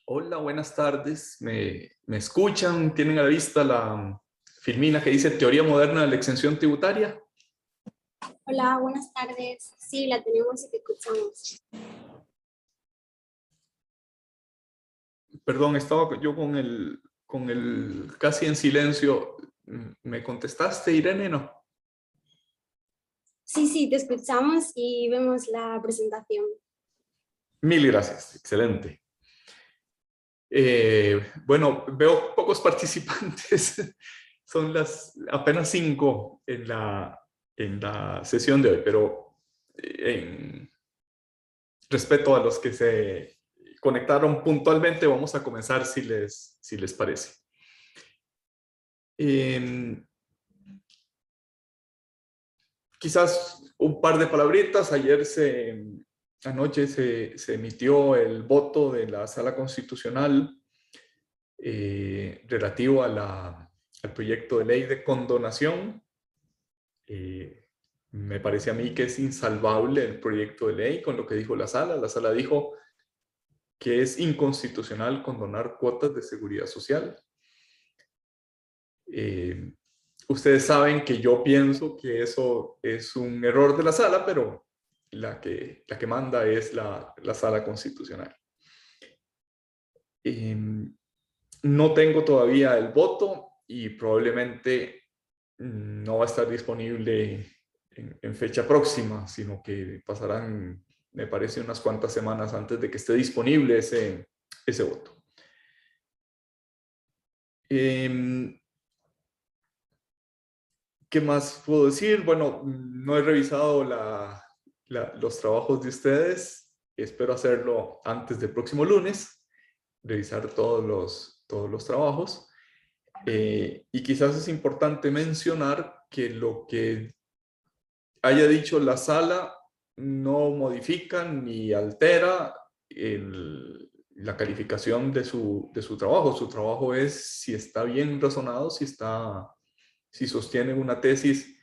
Hola, buenas tardes. ¿Me escuchan? ¿Tienen a la vista la filmina que dice Teoría Moderna de la Exención Tributaria? Hola, buenas tardes. Sí, la tenemos y te escuchamos. Perdón, estaba yo con el casi en silencio. ¿Me contestaste, Irene? No. Sí, te escuchamos y vemos la presentación. Mil gracias. Excelente. Bueno, veo pocos participantes. Son apenas 5 en la sesión de hoy, pero en respeto a los que se conectaron puntualmente, vamos a comenzar si les parece. Quizás un par de palabritas. Anoche se emitió el voto de la Sala Constitucional relativo al proyecto de ley de condonación. Me parece a mí que es insalvable el proyecto de ley con lo que dijo la Sala. La Sala dijo que es inconstitucional condonar cuotas de seguridad social. Ustedes saben que yo pienso que eso es un error de la Sala, pero la que manda es la Sala Constitucional. No tengo todavía el voto y probablemente no va a estar disponible en fecha próxima, sino que pasarán, me parece, unas cuantas semanas antes de que esté disponible ese voto. ¿Qué más puedo decir? Bueno, no he revisado los trabajos de ustedes. Espero hacerlo antes del próximo lunes, revisar todos los trabajos. Y quizás es importante mencionar que lo que haya dicho la sala no modifica ni altera la calificación de su trabajo. Su trabajo es si está bien razonado, si sostiene una tesis,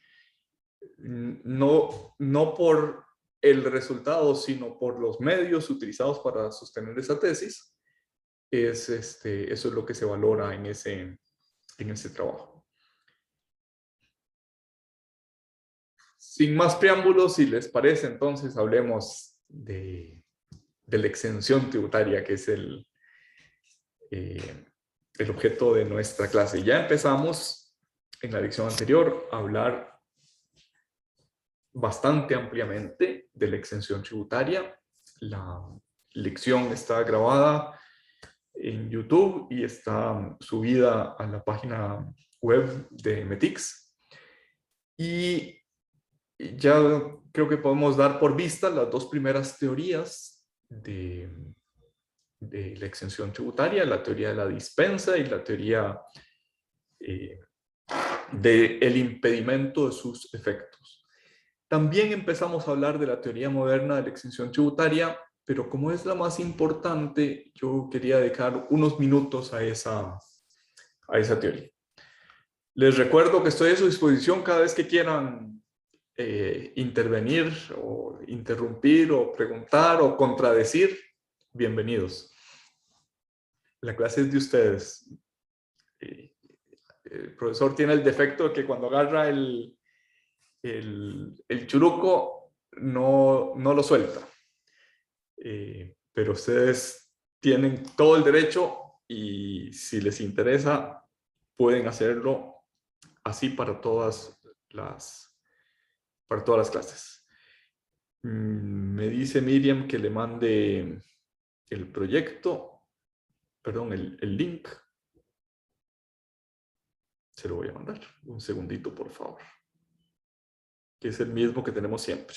no por el resultado, sino por los medios utilizados para sostener esa tesis. Eso es lo que se valora en ese trabajo. Sin más preámbulos, si les parece, entonces hablemos de la exención tributaria, que es el objeto de nuestra clase. Ya empezamos en la lección anterior a hablar bastante ampliamente de la exención tributaria. La lección está grabada en YouTube y está subida a la página web de METIX. Y ya creo que podemos dar por vista las dos primeras teorías de la exención tributaria, la teoría de la dispensa y la teoría del impedimento de sus efectos. También empezamos a hablar de la teoría moderna de la exención tributaria, pero como es la más importante, yo quería dedicar unos minutos a esa teoría. Les recuerdo que estoy a su disposición cada vez que quieran intervenir o interrumpir o preguntar o contradecir. Bienvenidos. La clase es de ustedes. El profesor tiene el defecto de que cuando agarra el churuco no lo suelta. Pero ustedes tienen todo el derecho y si les interesa pueden hacerlo así para todas las clases. Me dice Miriam que le mande el proyecto, perdón, el link. Se lo voy a mandar. Un segundito, por favor. Que es el mismo que tenemos siempre.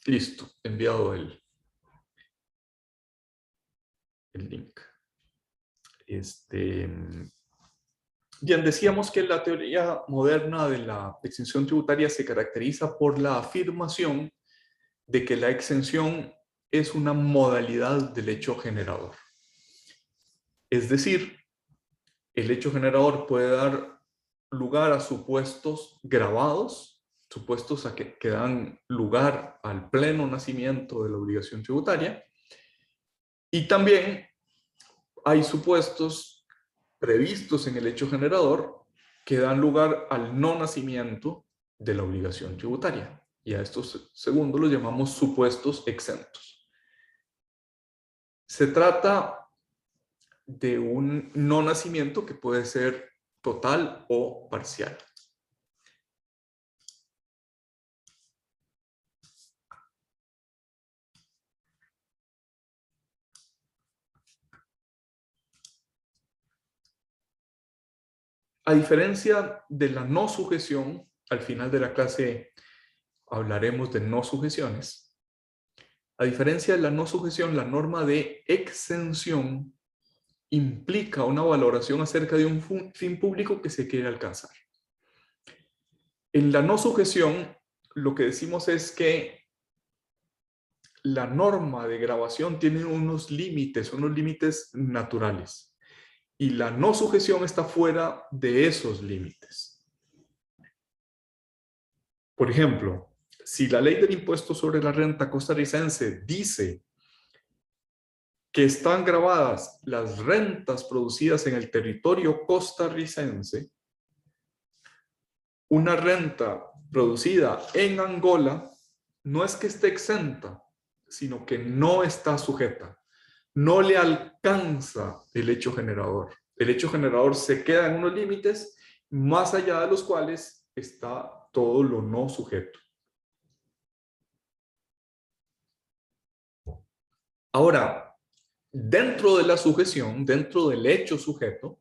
Listo, enviado el link. Bien, decíamos que la teoría moderna de la exención tributaria se caracteriza por la afirmación de que la exención es una modalidad del hecho generador. Es decir, el hecho generador puede dar lugar a supuestos grabados, supuestos que dan lugar al pleno nacimiento de la obligación tributaria, y también hay supuestos previstos en el hecho generador que dan lugar al no nacimiento de la obligación tributaria. Y a estos segundos los llamamos supuestos exentos. Se trata de un no nacimiento que puede ser total o parcial. A diferencia de la no sujeción, al final de la clase hablaremos de no sujeciones. A diferencia de la no sujeción, la norma de exención implica una valoración acerca de un fin público que se quiere alcanzar. En la no sujeción, lo que decimos es que la norma de grabación tiene unos límites naturales, y la no sujeción está fuera de esos límites. Por ejemplo, si la ley del impuesto sobre la renta costarricense dice que están grabadas las rentas producidas en el territorio costarricense, una renta producida en Angola no es que esté exenta, sino que no está sujeta. No le alcanza el hecho generador. El hecho generador se queda en unos límites más allá de los cuales está todo lo no sujeto. Ahora, dentro de la sujeción, dentro del hecho sujeto,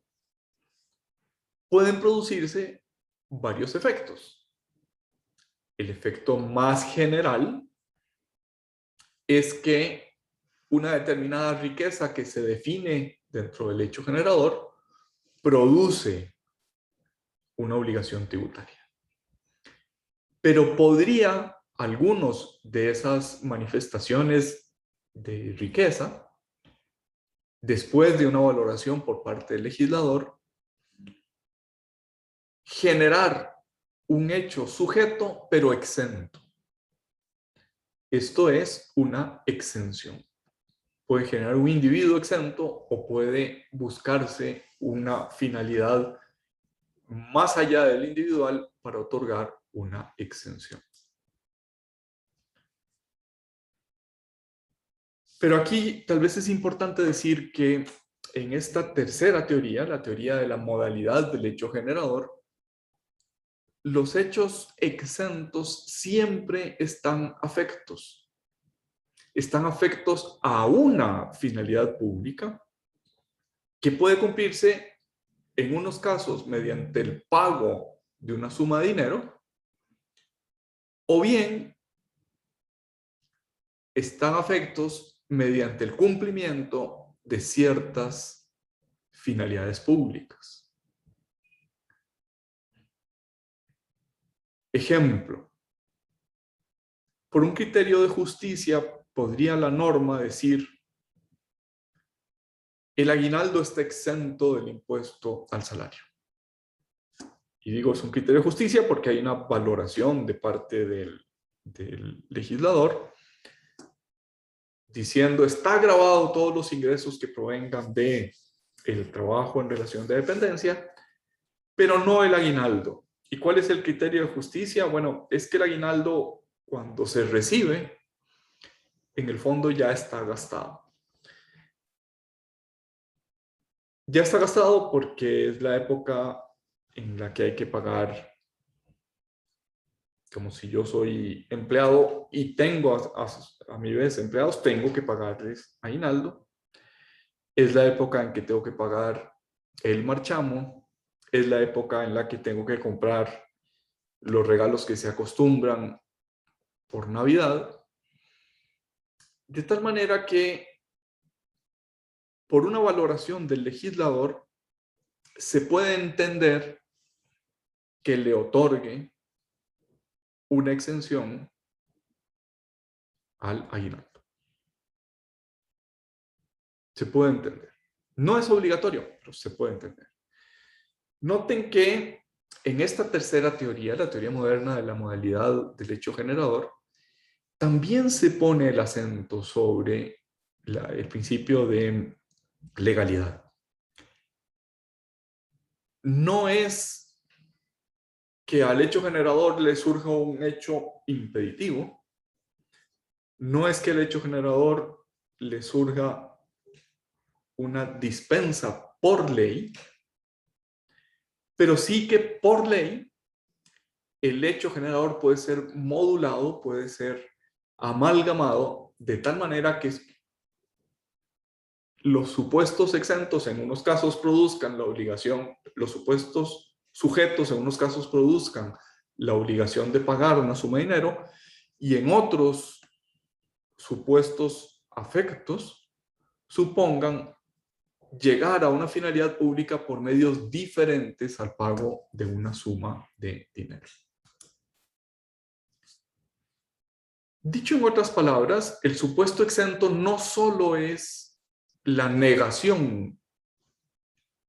pueden producirse varios efectos. El efecto más general es que una determinada riqueza que se define dentro del hecho generador produce una obligación tributaria. Pero podría algunos de esas manifestaciones de riqueza, después de una valoración por parte del legislador, generar un hecho sujeto pero exento. Esto es una exención. Puede generar un individuo exento o puede buscarse una finalidad más allá del individual para otorgar una exención. Pero aquí tal vez es importante decir que en esta tercera teoría, la teoría de la modalidad del hecho generador, los hechos exentos siempre están afectos. Están afectos a una finalidad pública que puede cumplirse en unos casos mediante el pago de una suma de dinero, o bien están afectos mediante el cumplimiento de ciertas finalidades públicas. Ejemplo, por un criterio de justicia podría la norma decir: el aguinaldo está exento del impuesto al salario. Y digo, es un criterio de justicia porque hay una valoración de parte del legislador diciendo: está grabado todos los ingresos que provengan de el trabajo en relación de dependencia, pero no el aguinaldo. ¿Y cuál es el criterio de justicia? Bueno, es que el aguinaldo, cuando se recibe, en el fondo ya está gastado. Ya está gastado porque es la época en la que hay que pagar, como si yo soy empleado y tengo a mi vez empleados, tengo que pagarles aguinaldo. Es la época en que tengo que pagar el marchamo. Es la época en la que tengo que comprar los regalos que se acostumbran por Navidad. De tal manera que, por una valoración del legislador, se puede entender que le otorgue una exención al aguinaldo. Se puede entender. No es obligatorio, pero se puede entender. Noten que en esta tercera teoría, la teoría moderna de la modalidad del hecho generador, también se pone el acento sobre el principio de legalidad. No es que al hecho generador le surja un hecho impeditivo, no es que al hecho generador le surja una dispensa por ley, pero sí que por ley el hecho generador puede ser modulado, puede ser amalgamado de tal manera que los supuestos exentos en unos casos produzcan la obligación, los supuestos sujetos en unos casos produzcan la obligación de pagar una suma de dinero y en otros supuestos afectos supongan llegar a una finalidad pública por medios diferentes al pago de una suma de dinero. Dicho en otras palabras, el supuesto exento no solo es la negación,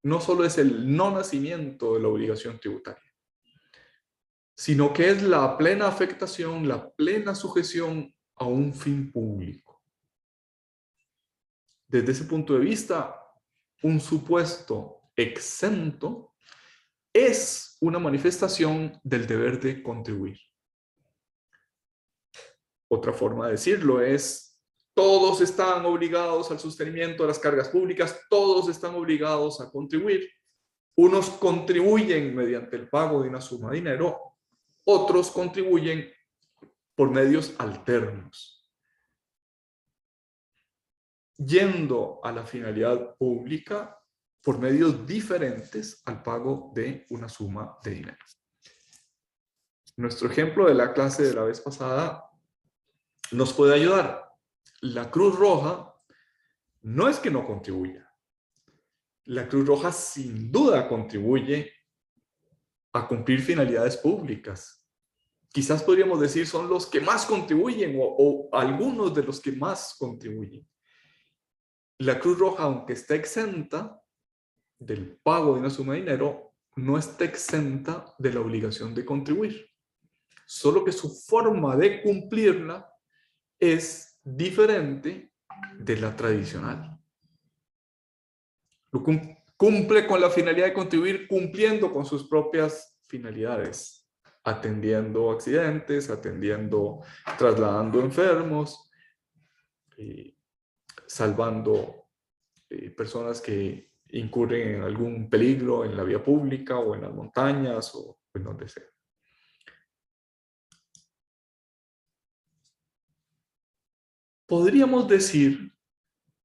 no solo es el no nacimiento de la obligación tributaria, sino que es la plena afectación, la plena sujeción a un fin público. Desde ese punto de vista, un supuesto exento es una manifestación del deber de contribuir. Otra forma de decirlo es, todos están obligados al sostenimiento de las cargas públicas, todos están obligados a contribuir. Unos contribuyen mediante el pago de una suma de dinero, otros contribuyen por medios alternos, yendo a la finalidad pública por medios diferentes al pago de una suma de dinero. Nuestro ejemplo de la clase de la vez pasada nos puede ayudar. La Cruz Roja no es que no contribuya. La Cruz Roja sin duda contribuye a cumplir finalidades públicas. Quizás podríamos decir son los que más contribuyen o algunos de los que más contribuyen. La Cruz Roja, aunque está exenta del pago de una suma de dinero, no está exenta de la obligación de contribuir. Solo que su forma de cumplirla es diferente de la tradicional. Cumple con la finalidad de contribuir cumpliendo con sus propias finalidades, atendiendo accidentes, trasladando enfermos, salvando personas que incurren en algún peligro en la vía pública o en las montañas o en donde sea. Podríamos decir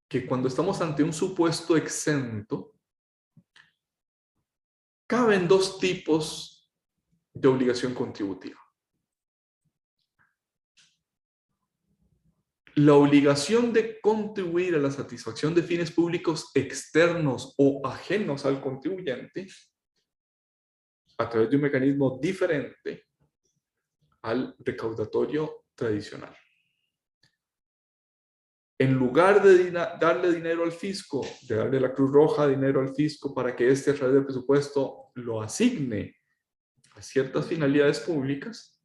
que cuando estamos ante un supuesto exento, caben dos tipos de obligación contributiva. La obligación de contribuir a la satisfacción de fines públicos externos o ajenos al contribuyente a través de un mecanismo diferente al recaudatorio tradicional. En lugar de darle dinero al fisco, de darle a la Cruz Roja dinero al fisco para que éste a través del presupuesto lo asigne a ciertas finalidades públicas,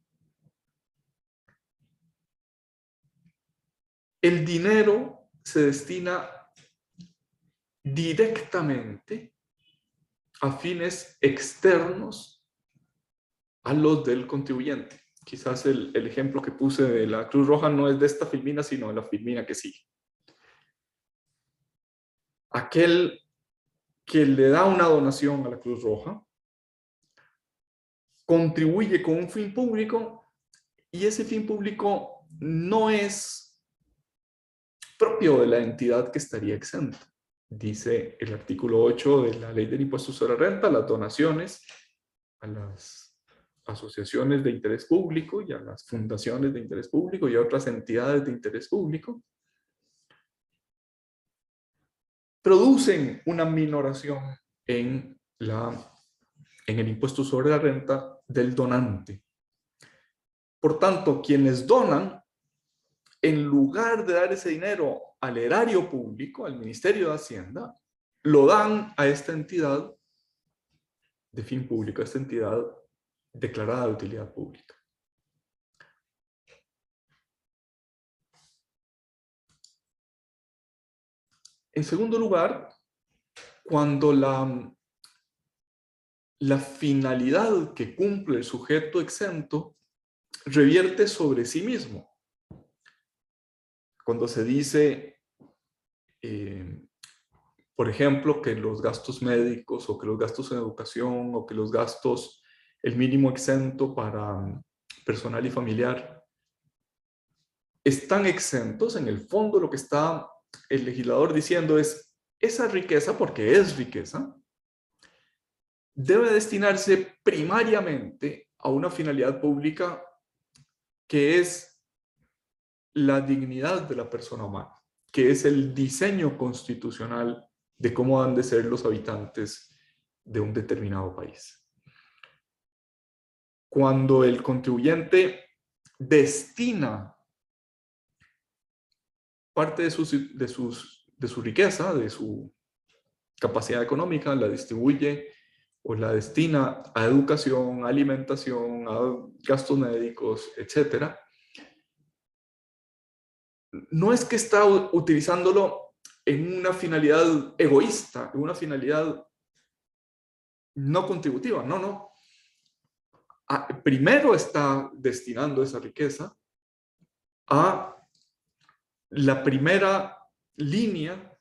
el dinero se destina directamente a fines externos a los del contribuyente. Quizás el ejemplo que puse de la Cruz Roja no es de esta filmina, sino de la filmina que sigue. Aquel que le da una donación a la Cruz Roja contribuye con un fin público y ese fin público no es propio de la entidad que estaría exenta. Dice el artículo 8 de la Ley del Impuesto sobre la Renta, las donaciones a las asociaciones de interés público y a las fundaciones de interés público y a otras entidades de interés público producen una minoración en en el impuesto sobre la renta del donante. Por tanto, quienes donan, en lugar de dar ese dinero al erario público, al Ministerio de Hacienda, lo dan a esta entidad de fin público, a esta entidad declarada de utilidad pública. En segundo lugar, cuando la finalidad que cumple el sujeto exento revierte sobre sí mismo. Cuando se dice, por ejemplo, que los gastos médicos o que los gastos en educación o que los gastos, el mínimo exento para personal y familiar, están exentos, en el fondo lo que está el legislador diciendo es, esa riqueza, porque es riqueza, debe destinarse primariamente a una finalidad pública que es la dignidad de la persona humana, que es el diseño constitucional de cómo han de ser los habitantes de un determinado país. Cuando el contribuyente destina parte de su riqueza, de su capacidad económica, la distribuye o la destina a educación, a alimentación, a gastos médicos, etc., no es que está utilizándolo en una finalidad egoísta, en una finalidad no contributiva, no. Primero está destinando esa riqueza a la primera línea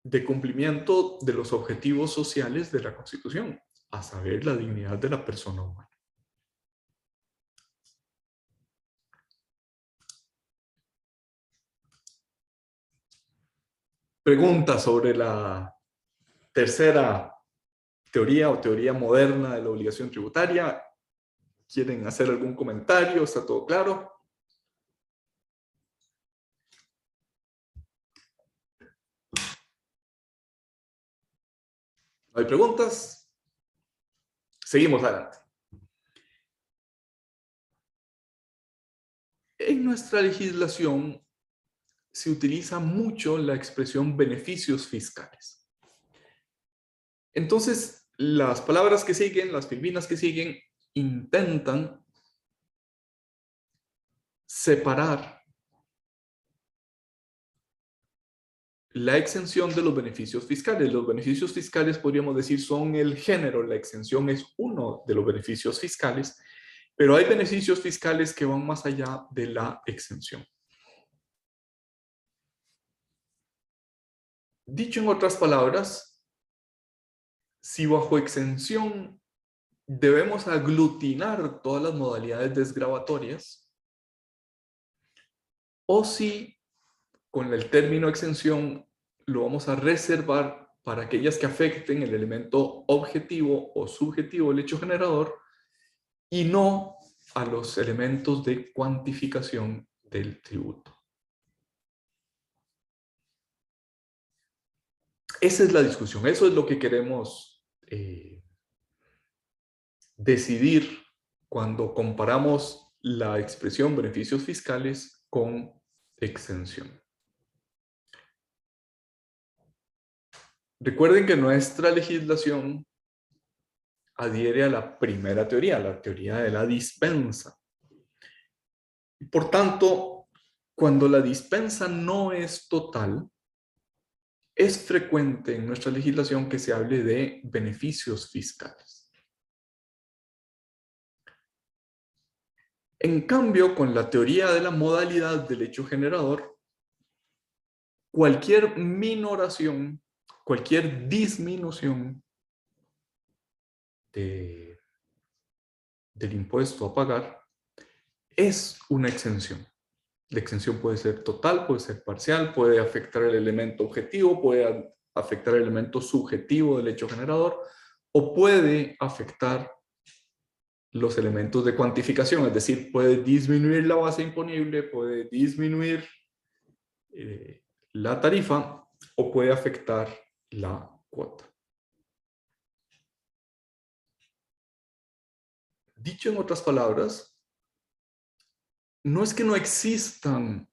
de cumplimiento de los objetivos sociales de la Constitución, a saber, la dignidad de la persona humana. Pregunta sobre la tercera teoría o teoría moderna de la obligación tributaria. ¿Quieren hacer algún comentario? ¿Está todo claro? ¿No hay preguntas? Seguimos adelante. En nuestra legislación se utiliza mucho la expresión beneficios fiscales. Entonces, las palabras que siguen, las filminas que siguen, intentan separar la exención de los beneficios fiscales. Los beneficios fiscales, podríamos decir, son el género. La exención es uno de los beneficios fiscales, pero hay beneficios fiscales que van más allá de la exención. Dicho en otras palabras, si bajo exención debemos aglutinar todas las modalidades desgravatorias, o si con el término exención lo vamos a reservar para aquellas que afecten el elemento objetivo o subjetivo del hecho generador y no a los elementos de cuantificación del tributo. Esa es la discusión, eso es lo que queremos decidir cuando comparamos la expresión beneficios fiscales con exención. Recuerden que nuestra legislación adhiere a la primera teoría, la teoría de la dispensa. Por tanto, cuando la dispensa no es total, es frecuente en nuestra legislación que se hable de beneficios fiscales. En cambio, con la teoría de la modalidad del hecho generador, cualquier minoración, cualquier disminución del impuesto a pagar es una exención. La exención puede ser total, puede ser parcial, puede afectar el elemento objetivo, puede afectar el elemento subjetivo del hecho generador, o puede afectar los elementos de cuantificación, es decir, puede disminuir la base imponible, puede disminuir la tarifa, o puede afectar la cuota. Dicho en otras palabras, no es que no existan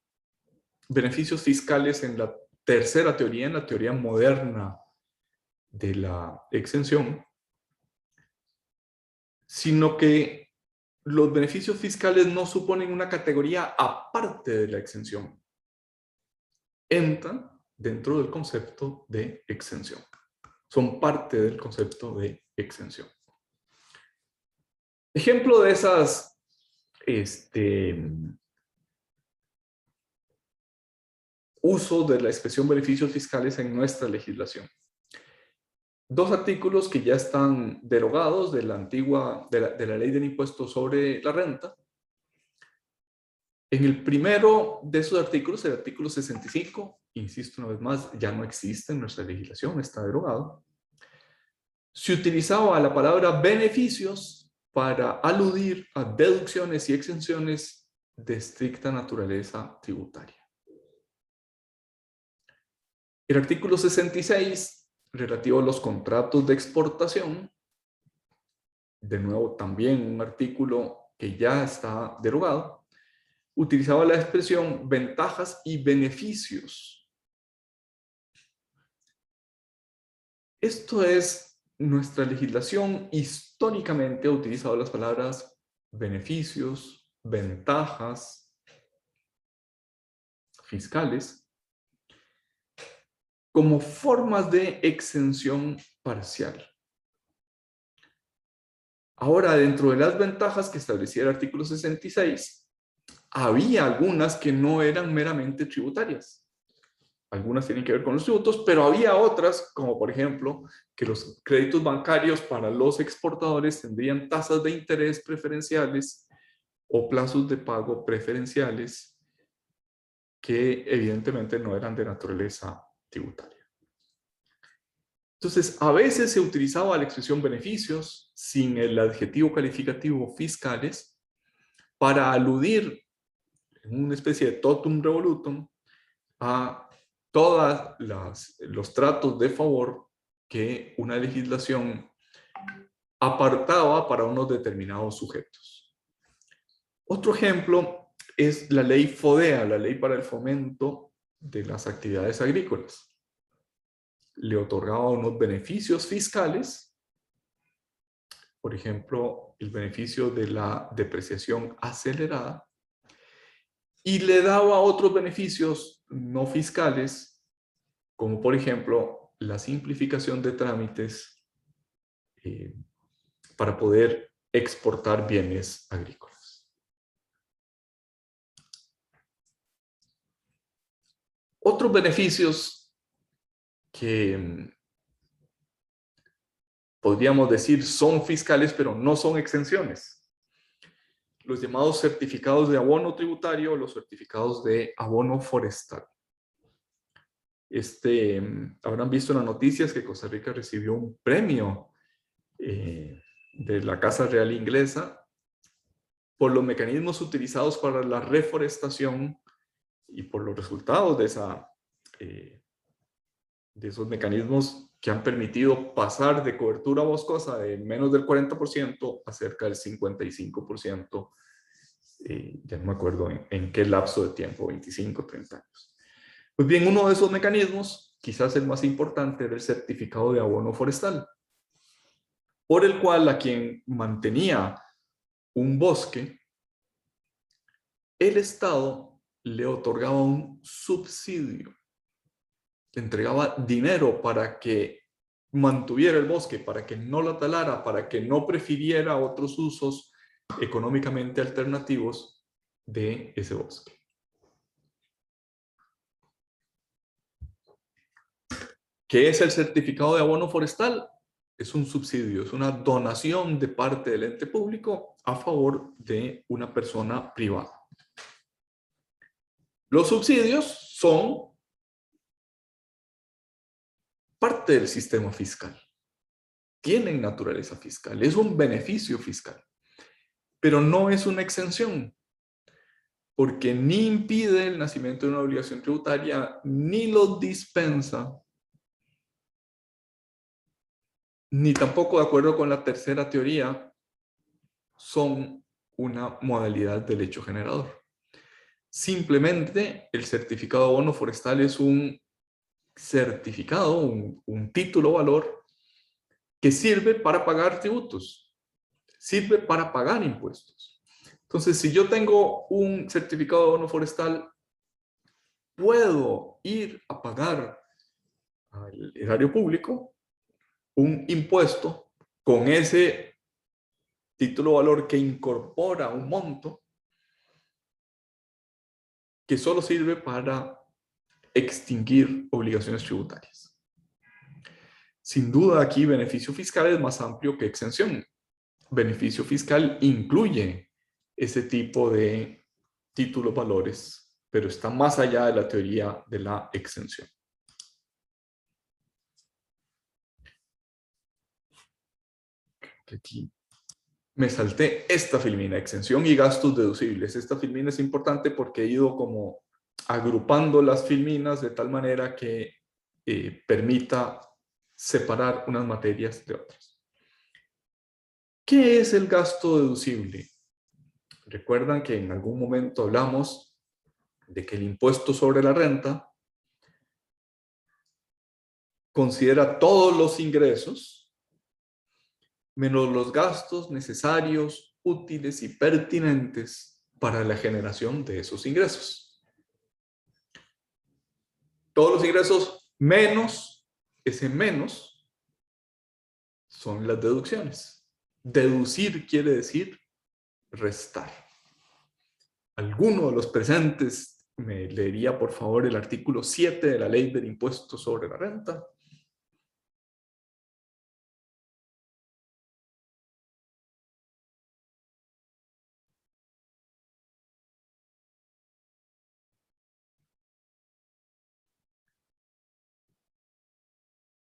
beneficios fiscales en la tercera teoría, en la teoría moderna de la exención, sino que los beneficios fiscales no suponen una categoría aparte de la exención. Entran dentro del concepto de exención. Son parte del concepto de exención. Ejemplo de esas usos de la expresión beneficios fiscales en nuestra legislación. Dos artículos que ya están derogados de la antigua, de la ley del impuesto sobre la renta. En el primero de esos artículos, el artículo 65, insisto una vez más, ya no existe en nuestra legislación, está derogado. Se utilizaba la palabra beneficios para aludir a deducciones y exenciones de estricta naturaleza tributaria. El artículo 66, relativo a los contratos de exportación, de nuevo también un artículo que ya está derogado, utilizaba la expresión ventajas y beneficios. Esto es, nuestra legislación históricamente ha utilizado las palabras beneficios, ventajas fiscales como formas de exención parcial. Ahora, dentro de las ventajas que establecía el artículo 66, había algunas que no eran meramente tributarias. Algunas tienen que ver con los tributos, pero había otras, como por ejemplo, que los créditos bancarios para los exportadores tendrían tasas de interés preferenciales o plazos de pago preferenciales que evidentemente no eran de naturaleza tributaria. Entonces, a veces se utilizaba la expresión beneficios sin el adjetivo calificativo fiscales para aludir en una especie de totum revolutum a todos los tratos de favor que una legislación apartaba para unos determinados sujetos. Otro ejemplo es la ley FODEA, la Ley para el Fomento de las Actividades Agrícolas. Le otorgaba unos beneficios fiscales, por ejemplo, el beneficio de la depreciación acelerada, y le daba otros beneficios no fiscales, como por ejemplo la simplificación de trámites para poder exportar bienes agrícolas. Otros beneficios que podríamos decir son fiscales, pero no son exenciones. Los llamados certificados de abono tributario o los certificados de abono forestal. Habrán visto en las noticias que Costa Rica recibió un premio de la Casa Real Inglesa por los mecanismos utilizados para la reforestación y por los resultados de esos mecanismos que han permitido pasar de cobertura boscosa de menos del 40% a cerca del 55%, ya no me acuerdo en qué lapso de tiempo, 25, 30 años. Pues bien, uno de esos mecanismos, quizás el más importante, era el certificado de abono forestal, por el cual a quien mantenía un bosque, el Estado le otorgaba un subsidio, le entregaba dinero para que mantuviera el bosque, para que no lo talara, para que no prefiriera otros usos económicamente alternativos de ese bosque. ¿Qué es el certificado de abono forestal? Es un subsidio, es una donación de parte del ente público a favor de una persona privada. Los subsidios son parte del sistema fiscal. Tienen naturaleza fiscal, es un beneficio fiscal, pero no es una exención, porque ni impide el nacimiento de una obligación tributaria, ni lo dispensa, ni tampoco, de acuerdo con la tercera teoría, son una modalidad del hecho generador. Simplemente el certificado de abono forestal es un certificado, un título o valor que sirve para pagar tributos, sirve para pagar impuestos. Entonces, si yo tengo un certificado de abono forestal, puedo ir a pagar al erario público un impuesto con ese título o valor que incorpora un monto que solo sirve para extinguir obligaciones tributarias. Sin duda, aquí beneficio fiscal es más amplio que exención. Beneficio fiscal incluye ese tipo de títulos valores, pero está más allá de la teoría de la exención. Aquí me salté esta filmina, exención y gastos deducibles. Esta filmina es importante porque he ido como agrupando las filminas de tal manera que permita separar unas materias de otras. ¿Qué es el gasto deducible? Recuerdan que en algún momento hablamos de que el impuesto sobre la renta considera todos los ingresos menos los gastos necesarios, útiles y pertinentes para la generación de esos ingresos. Todos los ingresos menos ese menos son las deducciones. Deducir quiere decir restar. ¿Alguno de los presentes me leería por favor el artículo 7 de la Ley del Impuesto sobre la Renta?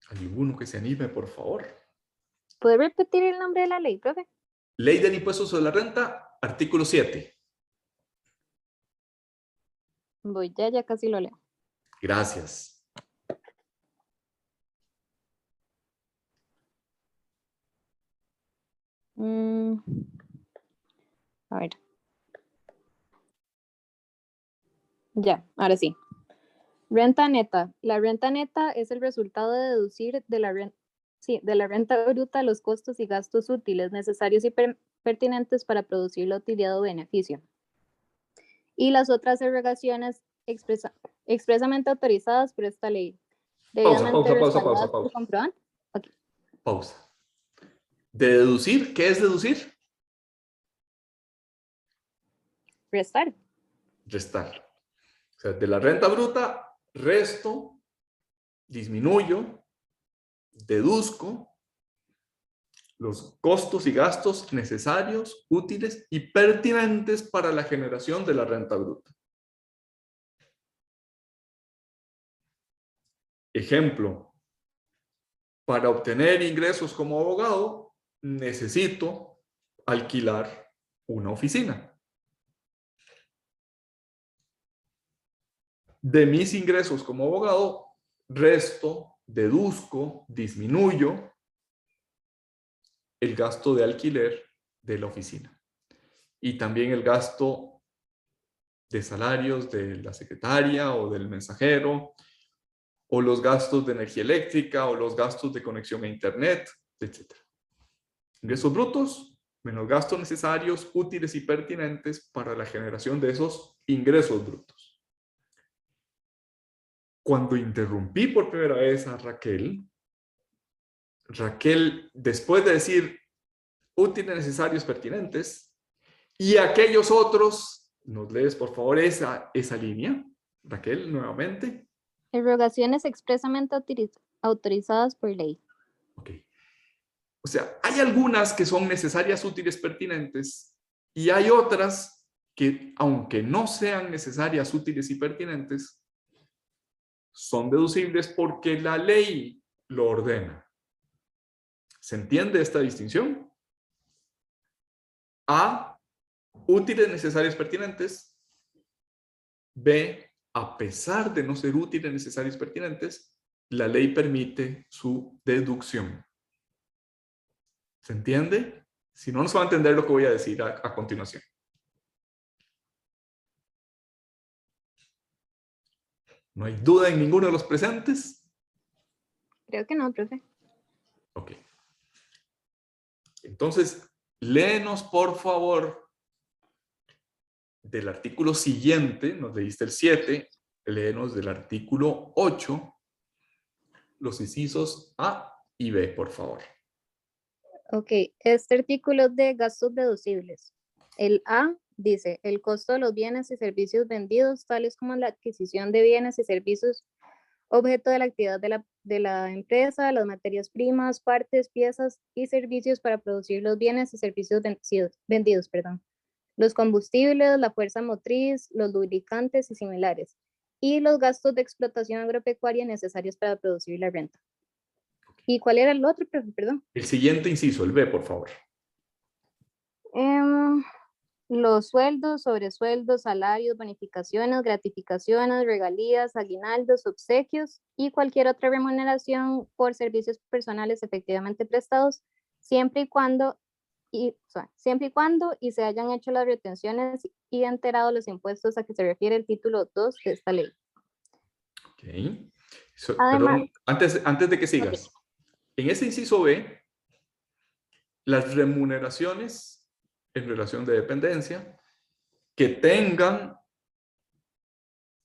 ¿Alguno que se anime, por favor? ¿Puede repetir el nombre de la ley, profe? Ley del Impuesto sobre la Renta, artículo 7. Voy, ya casi lo leo. Gracias. A ver. Ya, ahora sí. Renta neta. La renta neta es el resultado de deducir de la renta bruta los costos y gastos útiles necesarios y pertinentes para producir la utilidad o beneficio. Y las otras erogaciones expresamente autorizadas por esta ley. Debidamente respaldadas por comprobante. Okay. Pausa. ¿De deducir? ¿Qué es deducir? Restar. Restar. O sea, de la renta bruta, resto, disminuyo, deduzco los costos y gastos necesarios, útiles y pertinentes para la generación de la renta bruta. Ejemplo, para obtener ingresos como abogado, necesito alquilar una oficina. De mis ingresos como abogado, resto, deduzco, disminuyo el gasto de alquiler de la oficina. Y también el gasto de salarios de la secretaria o del mensajero, o los gastos de energía eléctrica, o los gastos de conexión a internet, etc. Ingresos brutos menos gastos necesarios, útiles y pertinentes para la generación de esos ingresos brutos. Cuando interrumpí por primera vez a Raquel, después de decir útiles, necesarios, pertinentes, y aquellos otros, ¿nos lees por favor esa línea? Raquel, nuevamente. Erogaciones expresamente autorizadas por ley. Ok. O sea, hay algunas que son necesarias, útiles, pertinentes, y hay otras que, aunque no sean necesarias, útiles y pertinentes, son deducibles porque la ley lo ordena. ¿Se entiende esta distinción? A, útiles, necesarios, pertinentes. B, a pesar de no ser útiles, necesarios, pertinentes, la ley permite su deducción. ¿Se entiende? Si no, no se va a entender lo que voy a decir a continuación. ¿No hay duda en ninguno de los presentes? Creo que no, profe. Ok. Entonces, léenos por favor del artículo siguiente, nos leíste el 7, léenos del artículo 8, los incisos A y B, por favor. Ok, este artículo es de gastos deducibles. El A dice, el costo de los bienes y servicios vendidos, tales como la adquisición de bienes y servicios objeto de la actividad de la empresa, las materias primas, partes, piezas y servicios para producir los bienes y servicios vendidos, los combustibles, la fuerza motriz, los lubricantes y similares, y los gastos de explotación agropecuaria necesarios para producir la renta. ¿Y cuál era el otro, perdón? El siguiente inciso, el B, por favor. Los sueldos, sobresueldos, salarios, bonificaciones, gratificaciones, regalías, aguinaldos, obsequios y cualquier otra remuneración por servicios personales efectivamente prestados, siempre y cuando se hayan hecho las retenciones y enterado los impuestos a que se refiere el título 2 de esta ley. Ok. Además, perdón, antes de que sigas. Okay. En ese inciso B, las remuneraciones en relación de dependencia que tengan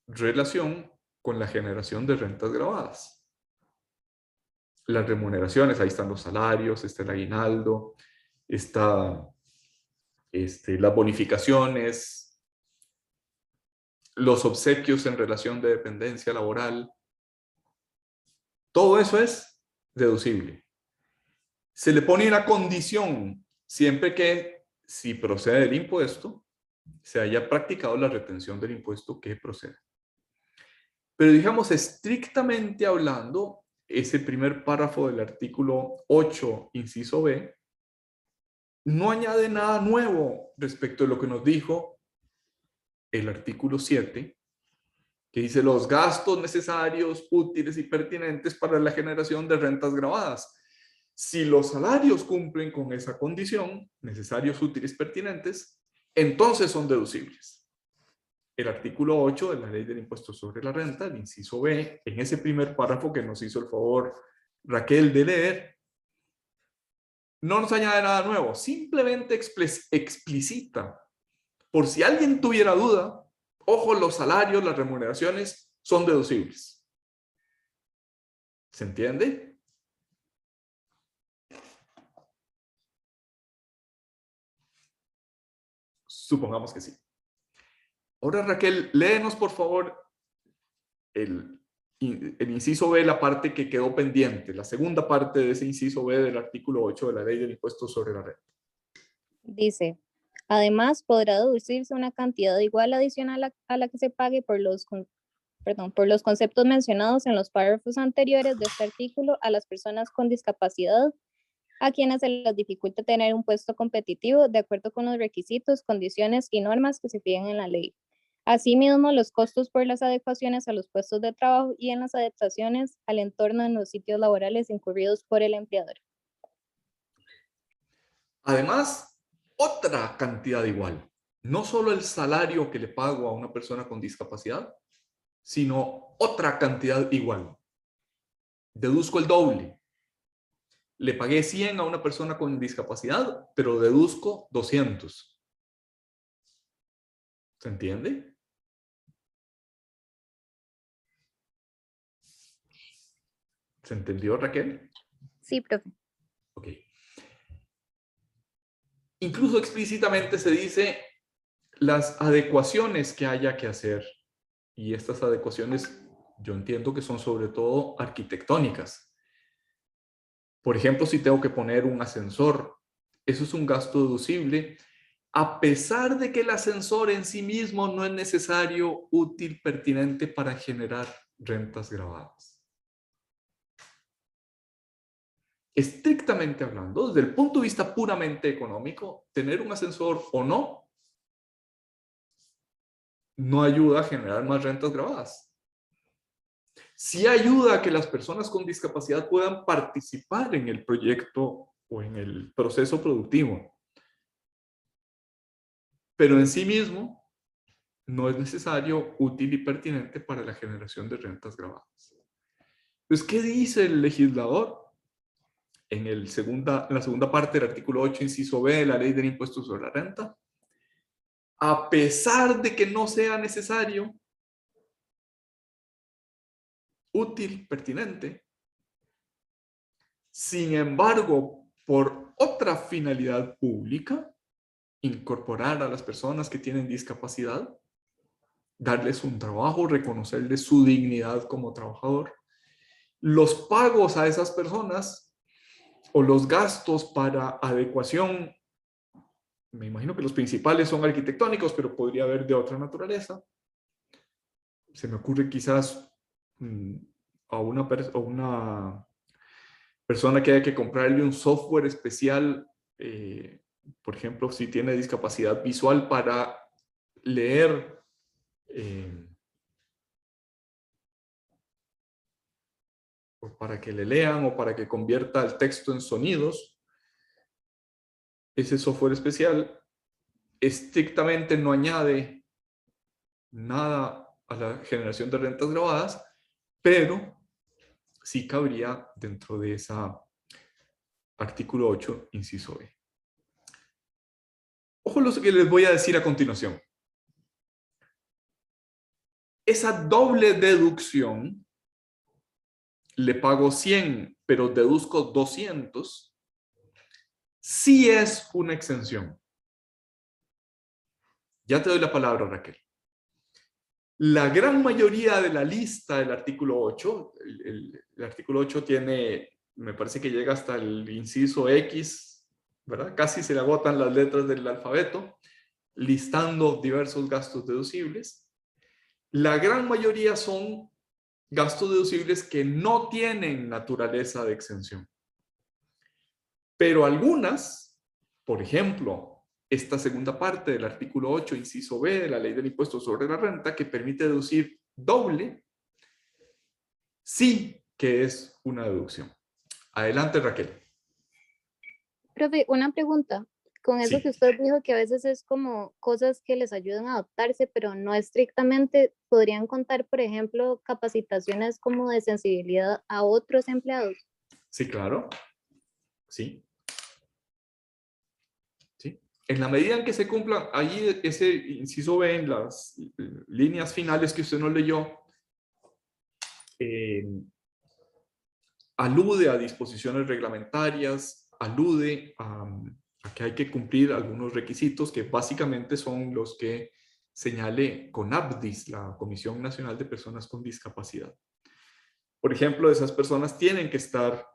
relación con la generación de rentas grabadas. Las remuneraciones, ahí están los salarios, está el aguinaldo, está las bonificaciones, los obsequios en relación de dependencia laboral. Todo eso es deducible. Se le pone una condición siempre que, si procede el impuesto, se haya practicado la retención del impuesto que procede. Pero digamos, estrictamente hablando, ese primer párrafo del artículo 8, inciso B, no añade nada nuevo respecto de lo que nos dijo el artículo 7, que dice los gastos necesarios, útiles y pertinentes para la generación de rentas grabadas. Si los salarios cumplen con esa condición, necesarios, útiles, pertinentes, entonces son deducibles. El artículo 8 de la Ley del Impuesto sobre la Renta, el inciso B, en ese primer párrafo que nos hizo el favor Raquel de leer, no nos añade nada nuevo, simplemente explicita. Por si alguien tuviera duda, ojo, los salarios, las remuneraciones son deducibles. ¿Se entiende? Supongamos que sí. Ahora, Raquel, léenos por favor el inciso B, la parte que quedó pendiente, la segunda parte de ese inciso B del artículo 8 de la Ley del Impuesto sobre la Renta. dice, además podrá deducirse una cantidad igual adicional a la que se pague por los conceptos mencionados en los párrafos anteriores de este artículo a las personas con discapacidad, a quienes se les dificulta tener un puesto competitivo de acuerdo con los requisitos, condiciones y normas que se fijan en la ley. Asimismo, los costos por las adecuaciones a los puestos de trabajo y en las adaptaciones al entorno en los sitios laborales incurridos por el empleador. Además, otra cantidad igual. No solo el salario que le pago a una persona con discapacidad, sino otra cantidad igual. Deduzco el doble. Le pagué 100 a una persona con discapacidad, pero deduzco 200. ¿Se entiende? ¿Se entendió, Raquel? Sí, profe. Ok. Incluso explícitamente se dice las adecuaciones que haya que hacer. Y estas adecuaciones yo entiendo que son sobre todo arquitectónicas. Por ejemplo, si tengo que poner un ascensor, eso es un gasto deducible, a pesar de que el ascensor en sí mismo no es necesario, útil, pertinente para generar rentas grabadas. Estrictamente hablando, desde el punto de vista puramente económico, tener un ascensor o no ayuda a generar más rentas grabadas. Sí ayuda a que las personas con discapacidad puedan participar en el proyecto o en el proceso productivo. pero en sí mismo no es necesario, útil y pertinente para la generación de rentas gravadas. Entonces, ¿qué dice el legislador? En la segunda parte del artículo 8, inciso B de la Ley del Impuesto sobre la Renta, a pesar de que no sea necesario, útil, pertinente, sin embargo, por otra finalidad pública, incorporar a las personas que tienen discapacidad, darles un trabajo, reconocerles su dignidad como trabajador, los pagos a esas personas o los gastos para adecuación, me imagino que los principales son arquitectónicos, pero podría haber de otra naturaleza. Se me ocurre quizás a una persona que haya que comprarle un software especial, por ejemplo, si tiene discapacidad visual para leer o para que le lean o para que convierta el texto en sonidos. Ese software especial estrictamente no añade nada a la generación de rentas grabadas, pero sí cabría dentro de ese artículo 8, inciso B. Ojo lo que les voy a decir a continuación. Esa doble deducción, le pago 100, pero deduzco 200, sí es una exención. Ya te doy la palabra, Raquel. La gran mayoría de la lista del artículo 8, el artículo 8 tiene, me parece que llega hasta el inciso X, ¿verdad? Casi se le agotan las letras del alfabeto, listando diversos gastos deducibles. La gran mayoría son gastos deducibles que no tienen naturaleza de exención. Pero algunas, por ejemplo, esta segunda parte del artículo 8, inciso B de la Ley del Impuesto sobre la Renta, que permite deducir doble, sí que es una deducción. Adelante, Raquel. Profe, una pregunta. Con eso que Sí, usted dijo que a veces es como cosas que les ayudan a adaptarse, pero no estrictamente, ¿podrían contar, por ejemplo, capacitaciones como de sensibilidad a otros empleados? sí, claro. Sí. Sí. En la medida en que se cumplan, ahí ese inciso B en las líneas finales que usted no leyó, alude a disposiciones reglamentarias, alude a que hay que cumplir algunos requisitos que básicamente son los que señale CONAPDIS, la Comisión Nacional de Personas con Discapacidad. Por ejemplo, esas personas tienen que estar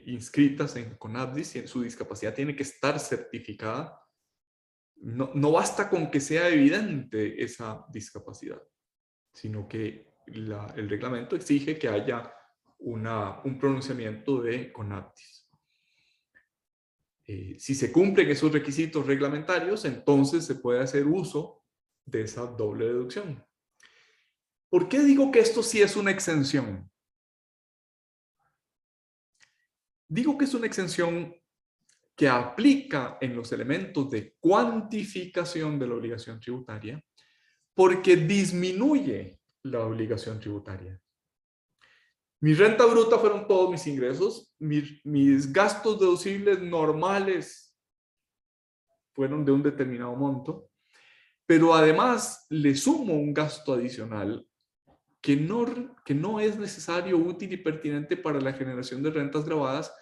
inscritas en CONAPDIS y su discapacidad tiene que estar certificada. No basta con que sea evidente esa discapacidad, sino que el reglamento exige que haya un pronunciamiento de CONAPDIS. Si se cumplen esos requisitos reglamentarios, entonces se puede hacer uso de esa doble deducción. ¿Por qué digo que esto sí es una exención? Digo que es una exención que aplica en los elementos de cuantificación de la obligación tributaria porque disminuye la obligación tributaria. Mi renta bruta fueron todos mis ingresos, mis gastos deducibles normales fueron de un determinado monto, pero además le sumo un gasto adicional que no es necesario, útil y pertinente para la generación de rentas gravadas,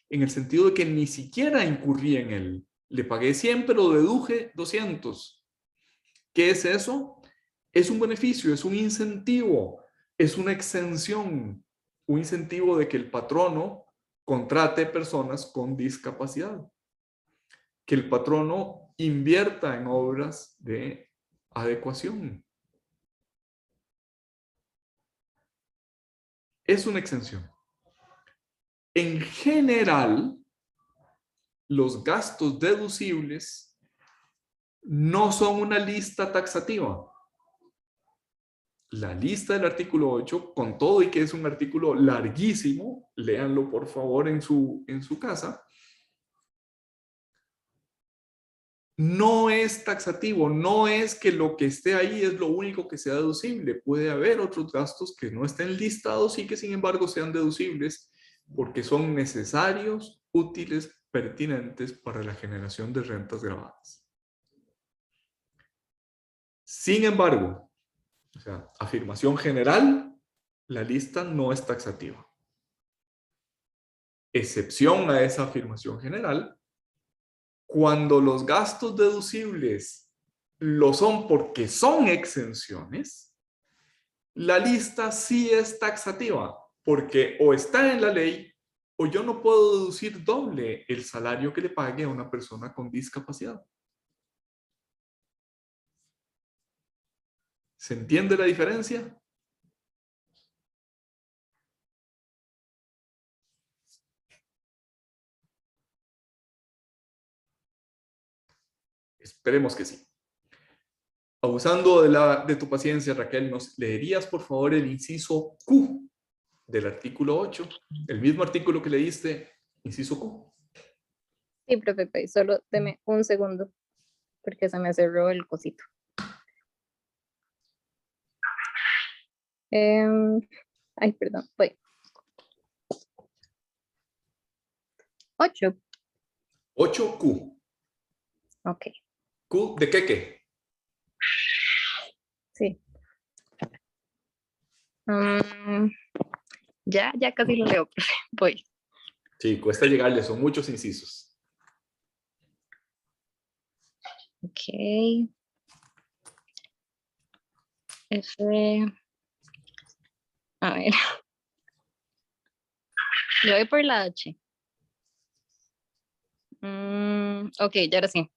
en el sentido de que ni siquiera incurrí en él. Le pagué 100, pero deduje 200. ¿Qué es eso? Es un beneficio, es un incentivo, es una exención, un incentivo de que el patrono contrate personas con discapacidad, que el patrono invierta en obras de adecuación. Es una exención. En general, los gastos deducibles no son una lista taxativa. La lista del artículo 8, con todo y que es un artículo larguísimo, léanlo por favor en su casa, no es taxativo, no es que lo que esté ahí es lo único que sea deducible. Puede haber otros gastos que no estén listados y que sin embargo sean deducibles porque son necesarios, útiles, pertinentes para la generación de rentas gravadas. Sin embargo, o sea, afirmación general, la lista no es taxativa. Excepción a esa afirmación general, cuando los gastos deducibles lo son porque son exenciones, la lista sí es taxativa, porque o está en la ley o yo no puedo deducir doble el salario que le pague a una persona con discapacidad. ¿Se entiende la diferencia? Esperemos que sí. Abusando de tu paciencia, Raquel, ¿nos leerías por favor el inciso Q del artículo 8? El mismo artículo que leíste, inciso Q. Sí, profe, pues, solo deme un segundo, porque se me cerró el cosito. Ay, perdón, voy. 8. 8Q. Ok, ¿Q de qué? sí. Ya casi lo leo, profe. Voy. Sí, cuesta llegarle, son muchos incisos. Ok. F. A ver. Yo voy por la H. Ok, ya ahora sí.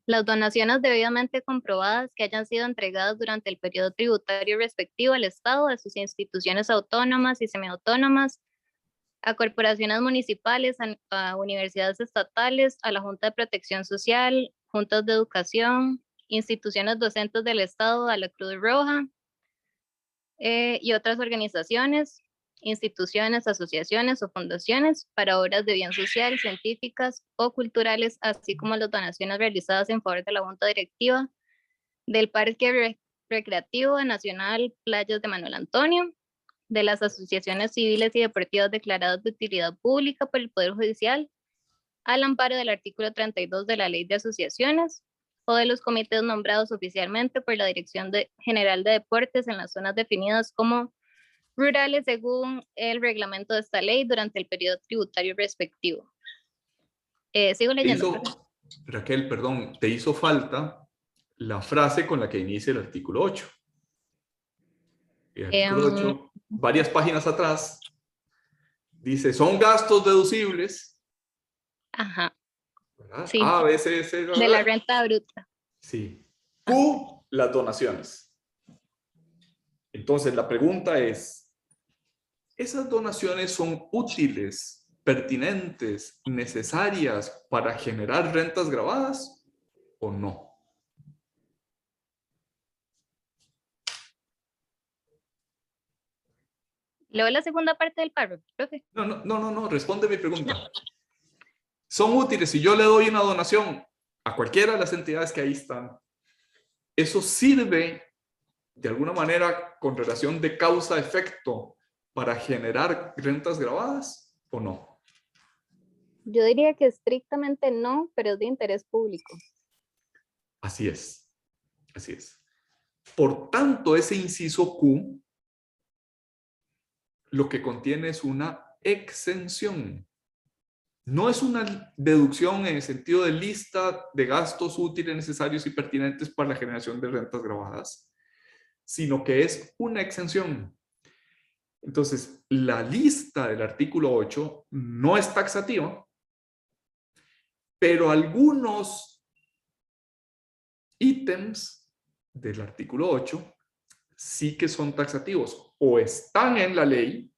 Las donaciones debidamente comprobadas que hayan sido entregadas durante el periodo tributario respectivo al Estado, a sus instituciones autónomas y semiautónomas, a corporaciones municipales, a universidades estatales, a la Junta de Protección Social, juntas de educación, instituciones docentes del Estado, a la Cruz Roja y otras organizaciones, instituciones, asociaciones o fundaciones para obras de bien social, científicas o culturales, así como las donaciones realizadas en favor de la Junta Directiva del Parque Recreativo Nacional Playas de Manuel Antonio, de las asociaciones civiles y deportivas declaradas de utilidad pública por el Poder Judicial, al amparo del artículo 32 de la Ley de Asociaciones, o de los comités nombrados oficialmente por la Dirección General de Deportes en las zonas definidas como rurales según el reglamento de esta ley durante el periodo tributario respectivo. Sigo leyendo. Raquel, perdón, te hizo falta la frase con la que inicia el artículo 8. El artículo 8, varias páginas atrás, dice, son gastos deducibles. Ajá. ¿Verdad? Sí. A, B, C, C, de la renta bruta. Sí. Q, las donaciones. Entonces, la pregunta es, ¿esas donaciones son útiles, pertinentes, necesarias para generar rentas gravadas o no? Leo la segunda parte del párrafo, profe. No, responde mi pregunta. No. Son útiles si yo le doy una donación a cualquiera de las entidades que ahí están. ¿Eso sirve de alguna manera con relación de causa-efecto para generar rentas gravadas o no? Yo diría que estrictamente no, pero es de interés público. Así es, así es. Por tanto, ese inciso Q lo que contiene es una exención. No es una deducción en el sentido de lista de gastos útiles, necesarios y pertinentes para la generación de rentas gravadas, sino que es una exención. Entonces, la lista del artículo 8 no es taxativa, pero algunos ítems del artículo 8 sí que son taxativos, o están en la ley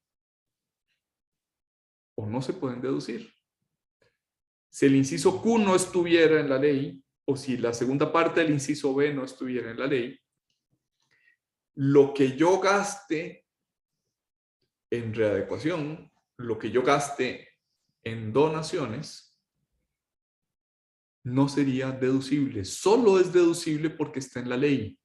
o no se pueden deducir. Si el inciso Q no estuviera en la ley, o si la segunda parte del inciso B no estuviera en la ley, lo que yo gaste en readecuación, lo que yo gaste en donaciones, no sería deducible. Solo es deducible porque está en la ley.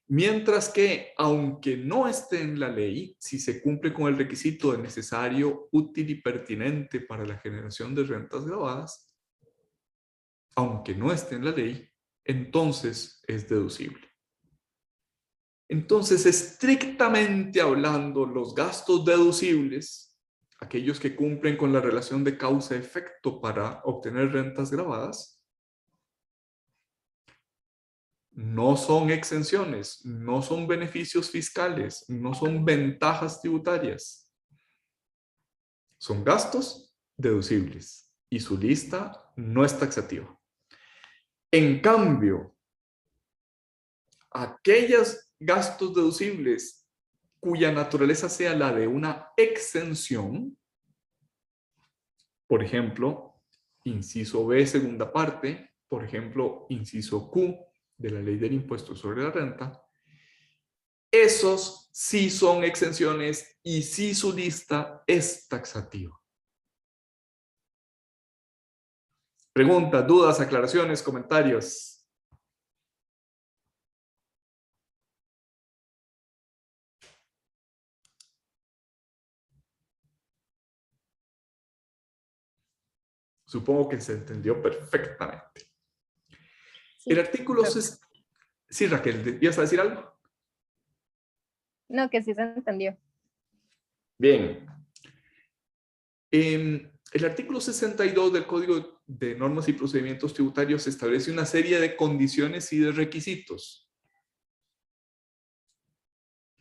Mientras que, aunque no esté en la ley, si se cumple con el requisito de necesario, útil y pertinente para la generación de rentas gravadas, aunque no esté en la ley, entonces es deducible. Entonces, estrictamente hablando, los gastos deducibles, aquellos que cumplen con la relación de causa-efecto para obtener rentas gravadas, no son exenciones, no son beneficios fiscales, no son ventajas tributarias. Son gastos deducibles y su lista no es taxativa. En cambio, aquellos gastos deducibles cuya naturaleza sea la de una exención, por ejemplo, inciso B, segunda parte, por ejemplo, inciso Q de la ley del impuesto sobre la renta, esos sí son exenciones y sí su lista es taxativa. Preguntas, dudas, aclaraciones, comentarios. Supongo que se entendió perfectamente. Sí, El artículo... creo. Sí, Raquel, ¿ibas a decir algo? No, que sí se entendió. Bien. El artículo 62 del Código de Normas y Procedimientos Tributarios establece una serie de condiciones y de requisitos.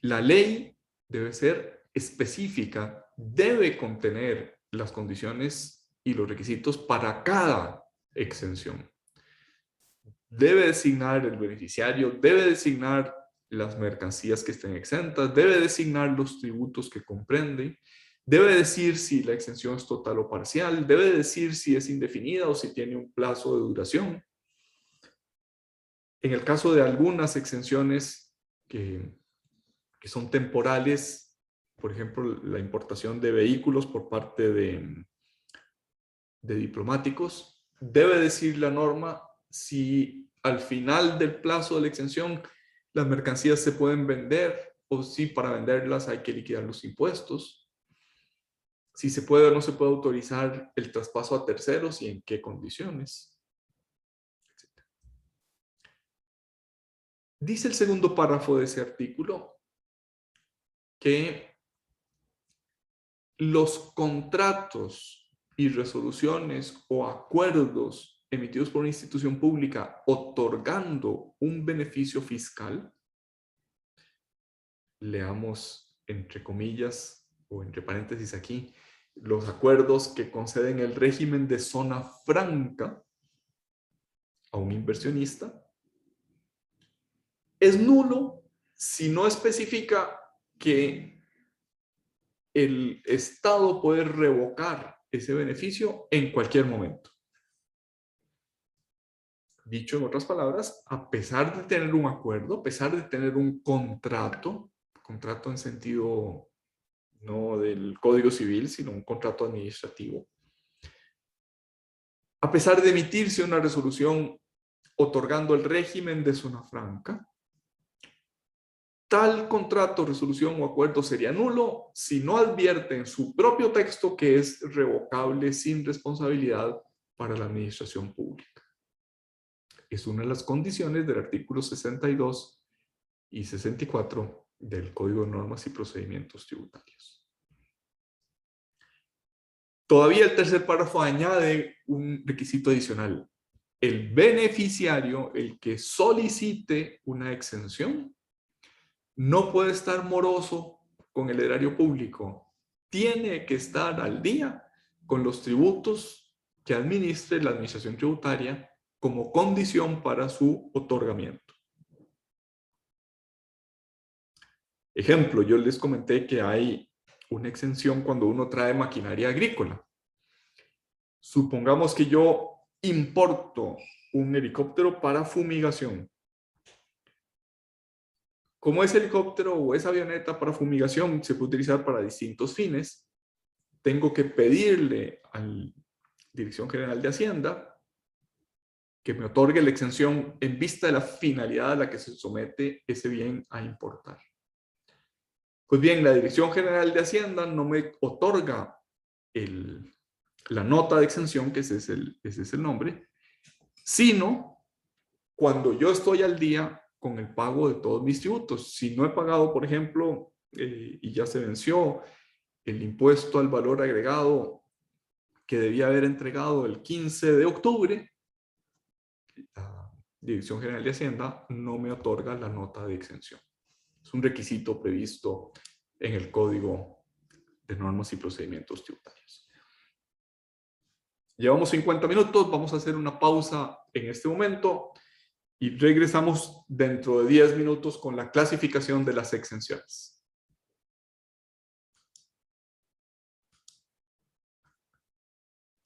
La ley debe ser específica, debe contener las condiciones y los requisitos para cada exención. Debe designar el beneficiario, debe designar las mercancías que estén exentas, debe designar los tributos que comprende, debe decir si la exención es total o parcial, debe decir si es indefinida o si tiene un plazo de duración. En el caso de algunas exenciones que son temporales, por ejemplo, la importación de vehículos por parte de diplomáticos, debe decir la norma si al final del plazo de la exención las mercancías se pueden vender o si para venderlas hay que liquidar los impuestos, si se puede o no se puede autorizar el traspaso a terceros y en qué condiciones, etc. Dice el segundo párrafo de ese artículo que los contratos y resoluciones o acuerdos emitidos por una institución pública otorgando un beneficio fiscal, leamos entre comillas o entre paréntesis aquí, los acuerdos que conceden el régimen de zona franca a un inversionista, es nulo si no especifica que el Estado puede revocar ese beneficio en cualquier momento. Dicho en otras palabras, a pesar de tener un acuerdo, a pesar de tener un contrato en sentido no del Código Civil, sino un contrato administrativo, a pesar de emitirse una resolución otorgando el régimen de zona franca, tal contrato, resolución o acuerdo sería nulo si no advierte en su propio texto que es revocable sin responsabilidad para la administración pública. Es una de las condiciones del artículo 62 y 64 del Código de Normas y Procedimientos Tributarios. Todavía el tercer párrafo añade un requisito adicional. El beneficiario, el que solicite una exención, no puede estar moroso con el erario público. Tiene que estar al día con los tributos que administre la administración tributaria como condición para su otorgamiento. Ejemplo, yo les comenté que hay una exención cuando uno trae maquinaria agrícola. Supongamos que yo importo un helicóptero para fumigación. Como ese helicóptero o esa avioneta para fumigación se puede utilizar para distintos fines, tengo que pedirle a la Dirección General de Hacienda que me otorgue la exención en vista de la finalidad a la que se somete ese bien a importar. Pues bien, la Dirección General de Hacienda no me otorga la nota de exención, que ese es el nombre, sino cuando yo estoy al día con el pago de todos mis tributos. Si no he pagado, por ejemplo, y ya se venció el impuesto al valor agregado que debía haber entregado el 15 de octubre, la Dirección General de Hacienda no me otorga la nota de exención. Es un requisito previsto en el Código de Normas y Procedimientos Tributarios. Llevamos 50 minutos, vamos a hacer una pausa en este momento y regresamos dentro de 10 minutos con la clasificación de las exenciones.